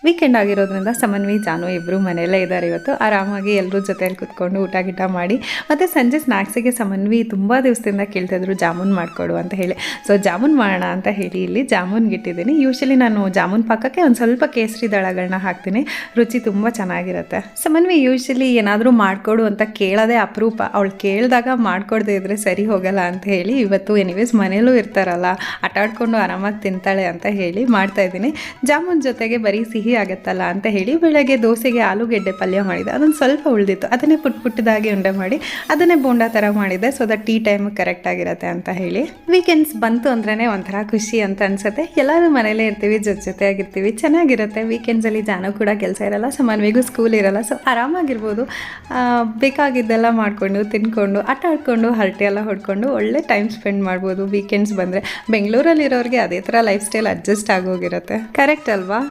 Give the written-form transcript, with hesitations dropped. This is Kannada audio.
ವೀಕೆಂಡ್ ಆಗಿರೋದ್ರಿಂದ ಸಮನ್ವಿ ಜಾನು ಇಬ್ಬರು ಮನೆಯಲ್ಲೇ ಇದ್ದಾರೆ. ಇವತ್ತು ಆರಾಮಾಗಿ ಎಲ್ಲರೂ ಜೊತೆಯಲ್ಲಿ ಕುತ್ಕೊಂಡು ಊಟ ಗಿಟ ಮಾಡಿ, ಮತ್ತು ಸಂಜೆ ಸ್ನ್ಯಾಕ್ಸಿಗೆ ಸಮನ್ವಿ ತುಂಬ ದಿವಸದಿಂದ ಕೇಳ್ತಿದ್ರು ಜಾಮೂನ್ ಮಾಡಿಕೊಡು ಅಂತ ಹೇಳಿ. ಸೊ ಜಾಮೂನ್ ಮಾಡೋಣ ಅಂತ ಹೇಳಿ ಇಲ್ಲಿ ಜಾಮೂನ್ಗೆ ಇಟ್ಟಿದ್ದೀನಿ. ಯೂಶ್ವಲಿ ನಾನು ಜಾಮೂನ್ ಪಾಕಕ್ಕೆ ಒಂದು ಸ್ವಲ್ಪ ಕೇಸರಿ ದಳಗಳನ್ನ ಹಾಕ್ತೀನಿ, ರುಚಿ ತುಂಬ ಚೆನ್ನಾಗಿರುತ್ತೆ. ಸಮನ್ವಿ ಯೂಶ್ವಲಿ ಏನಾದರೂ ಮಾಡಿಕೊಡು ಅಂತ ಕೇಳೋದೇ ಅಪರೂಪ. ಅವಳು ಕೇಳಿದಾಗ ಮಾಡಿಕೊಡದೇ ಇದ್ದರೆ ಸರಿ ಹೋಗಲ್ಲ ಅಂತ ಹೇಳಿ ಇವತ್ತು ಎನಿವೇಸ್ ಮನೇಲೂ ಇರ್ತಾರಲ್ಲ, ಆಟಾಡ್ಕೊಂಡು ಆರಾಮಾಗಿ ತಿಂತಾಳೆ ಅಂತ ಹೇಳಿ ಮಾಡ್ತಾಯಿದ್ದೀನಿ. ಜಾಮೂನ್ ಜೊತೆಗೆ ಬರೀ ಸಿಹಿ ಆಗುತ್ತಲ್ಲ ಅಂತ ಹೇಳಿ ಬೆಳಗ್ಗೆ ದೋಸೆಗೆ ಆಲೂಗೆಡ್ಡೆ ಪಲ್ಯ ಮಾಡಿದೆ. ಅದೊಂದು ಸ್ವಲ್ಪ ಉಳಿದಿತ್ತು, ಅದನ್ನೇ ಪುಟ್ಟದಾಗಿ ಉಂಡೆ ಮಾಡಿ ಅದನ್ನೇ ಬೋಂಡಾ ಥರ ಮಾಡಿದೆ. So that tea time correct ಆಗಿರುತ್ತೆ ಅಂತ ಹೇಳಿ. ವೀಕೆಂಡ್ಸ್ ಬಂತು ಅಂದ್ರೇ ಒಂಥರ ಖುಷಿ ಅಂತ ಅನ್ಸುತ್ತೆ. ಎಲ್ಲರೂ ಮನೇಲೇ ಇರ್ತೀವಿ, ಜೊತೆಯಾಗಿರ್ತೀವಿ, ಚೆನ್ನಾಗಿರುತ್ತೆ. ವೀಕೆಂಡ್ಸಲ್ಲಿ ಜಾನು ಕೂಡ ಕೆಲಸ ಇರಲ್ಲ, ಸಮನ್ವಿಗೂ ಸ್ಕೂಲ್ ಇರಲ್ಲ. ಸೊ ಆರಾಮಾಗಿರ್ಬೋದು, ಬೇಕಾಗಿದ್ದೆಲ್ಲ ಮಾಡಿಕೊಂಡು ತಿನ್ಕೊಂಡು ಆಟ ಆಡ್ಕೊಂಡು ಹರಟೆ ಎಲ್ಲ ಹೊಡ್ಕೊಂಡು ಒಳ್ಳೆ ಟೈಮ್ ಸ್ಪೆಂಡ್ ಮಾಡ್ಬೋದು ವೀಕೆಂಡ್ಸ್ ಬಂದರೆ. ಬೆಂಗಳೂರಲ್ಲಿರೋರಿಗೆ ಅದೇ ಥರ ಲೈಫ್ ಸ್ಟೈಲ್ ಅಡ್ಜಸ್ಟ್ ಆಗೋಗಿರುತ್ತೆ, ಕರೆಕ್ಟ್ ಅಲ್ವಾ?